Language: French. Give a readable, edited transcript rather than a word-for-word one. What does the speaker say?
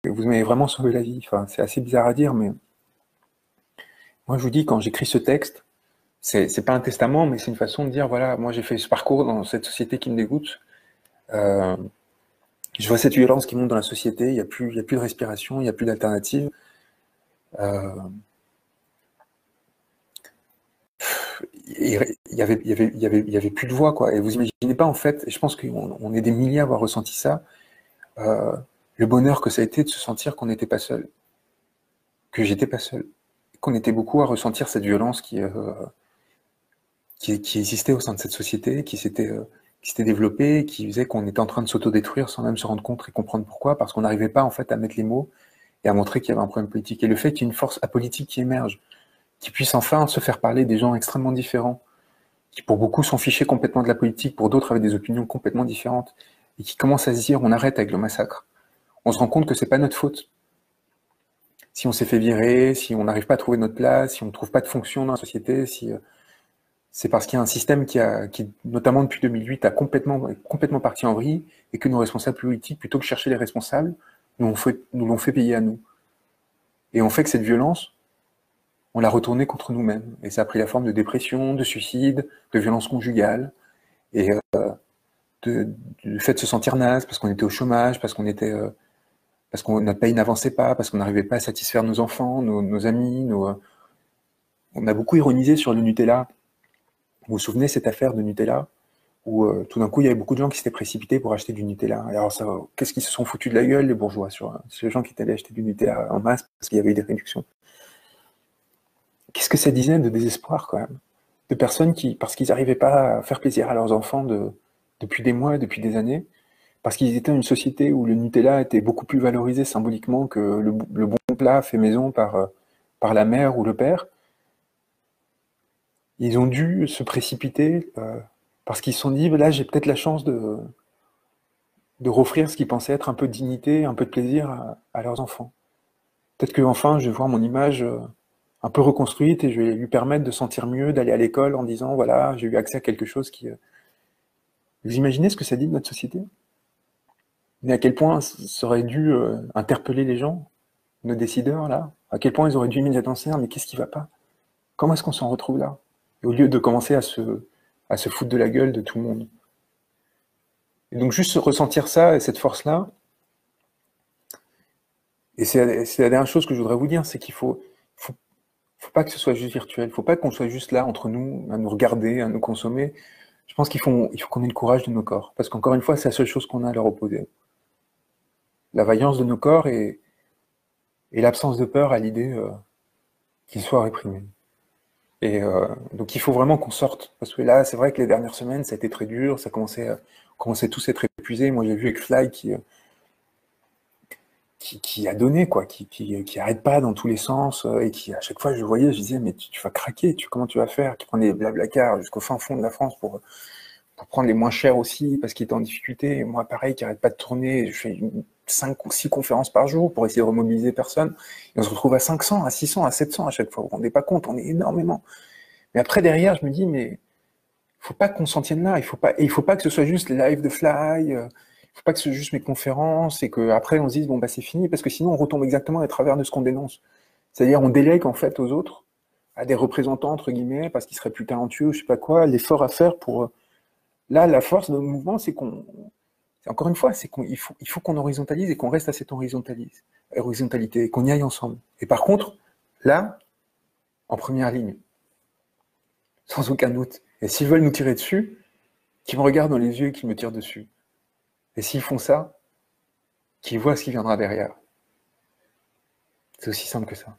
vous m'avez vraiment sauvé la vie. Enfin, c'est assez bizarre à dire, mais moi je vous dis, quand j'écris ce texte, c'est pas un testament, mais c'est une façon de dire, voilà, moi j'ai fait ce parcours dans cette société qui me dégoûte. Euh, je vois cette violence qui monte dans la société, il y a plus de respiration, il n'y a plus d'alternative. Euh, il y avait plus de voix, quoi. Et vous imaginez pas, en fait, et je pense qu'on est des milliers à avoir ressenti ça, euh, le bonheur que ça a été de se sentir qu'on n'était pas seul, que j'étais pas seul, qu'on était beaucoup à ressentir cette violence qui existait au sein de cette société, qui s'était développée, qui faisait qu'on était en train de s'autodétruire sans même se rendre compte et comprendre pourquoi, parce qu'on n'arrivait pas, en fait, à mettre les mots et à montrer qu'il y avait un problème politique. Et le fait qu'il y ait une force apolitique qui émerge, qui puisse enfin se faire parler des gens extrêmement différents, qui pour beaucoup sont fichés complètement de la politique, pour d'autres avaient des opinions complètement différentes, et qui commencent à se dire on arrête avec le massacre. On se rend compte que c'est pas notre faute. Si on s'est fait virer, si on n'arrive pas à trouver notre place, si on ne trouve pas de fonction dans la société, si c'est parce qu'il y a un système qui, notamment depuis 2008, a complètement parti en vrille, et que nos responsables politiques, plutôt que chercher les responsables, nous l'ont fait payer à nous. Et on fait que cette violence, on l'a retournée contre nous-mêmes. Et ça a pris la forme de dépression, de suicide, de violence conjugale, et du fait de se sentir naze, parce qu'on était au chômage, parce que notre paye n'avançait pas, parce qu'on n'arrivait pas à satisfaire nos enfants, nos amis, on a beaucoup ironisé sur le Nutella. Vous vous souvenez cette affaire de Nutella où tout d'un coup il y avait beaucoup de gens qui s'étaient précipités pour acheter du Nutella. Et alors ça, qu'est-ce qu'ils se sont foutus de la gueule les bourgeois sur les gens qui étaient allés acheter du Nutella en masse parce qu'il y avait eu des réductions. Qu'est-ce que ça disait de désespoir quand même, de personnes qui, parce qu'ils n'arrivaient pas à faire plaisir à leurs enfants depuis des mois, depuis des années, parce qu'ils étaient dans une société où le Nutella était beaucoup plus valorisé symboliquement que le bon plat fait maison par la mère ou le père. Ils ont dû se précipiter parce qu'ils se sont dit, là j'ai peut-être la chance de offrir ce qu'ils pensaient être un peu de dignité, un peu de plaisir à leurs enfants. Peut-être que enfin je vais voir mon image un peu reconstruite et je vais lui permettre de sentir mieux, d'aller à l'école en disant, voilà, j'ai eu accès à quelque chose qui... Vous imaginez ce que ça dit de notre société? Mais à quel point ça aurait dû interpeller les gens, nos décideurs là? À quel point ils auraient dû immédiatement se dire, mais qu'est-ce qui va pas? Comment est-ce qu'on s'en retrouve là? Et au lieu de commencer à se foutre de la gueule de tout le monde. Et donc juste ressentir ça et cette force-là, et c'est la dernière chose que je voudrais vous dire, c'est faut pas que ce soit juste virtuel, faut pas qu'on soit juste là entre nous, à nous regarder, à nous consommer. Je pense il faut qu'on ait le courage de nos corps, parce qu'encore une fois, c'est la seule chose qu'on a à leur opposer. La vaillance de nos corps et l'absence de peur à l'idée qu'ils soient réprimés. Et donc il faut vraiment qu'on sorte, parce que là, c'est vrai que les dernières semaines, ça a été très dur, on commençait tous à être épuisés. Moi, j'ai vu avec Fly qui a donné, quoi, qui arrête pas dans tous les sens, et qui, à chaque fois, je le voyais, je disais, mais tu vas craquer, comment tu vas faire? Qui prenait des blablacar jusqu'au fin fond de la France pour prendre les moins chers aussi, parce qu'il était en difficulté. Et moi, pareil, qui arrête pas de tourner, je fais 5 ou 6 conférences par jour pour essayer de remobiliser personne. Et on se retrouve à 500, à 600, à 700 à chaque fois. Vous vous rendez pas compte, on est énormément. Mais après, derrière, je me dis, mais faut pas qu'on s'en tienne là. Il faut pas que ce soit juste les lives de Fly. Il faut pas que ce soit juste mes conférences et qu'après on se dise bon bah c'est fini parce que sinon on retombe exactement à travers de ce qu'on dénonce. C'est-à-dire on délègue en fait aux autres, à des représentants entre guillemets parce qu'ils seraient plus talentueux ou je sais pas quoi, l'effort à faire pour là la force de notre mouvement c'est encore une fois c'est il faut qu'on horizontalise et qu'on reste à cette horizontalité et qu'on y aille ensemble. Et par contre là en première ligne sans aucun doute. Et s'ils veulent nous tirer dessus, qu'ils me regardent dans les yeux et qu'ils me tirent dessus. Et s'ils font ça, qu'ils voient ce qui viendra derrière. C'est aussi simple que ça.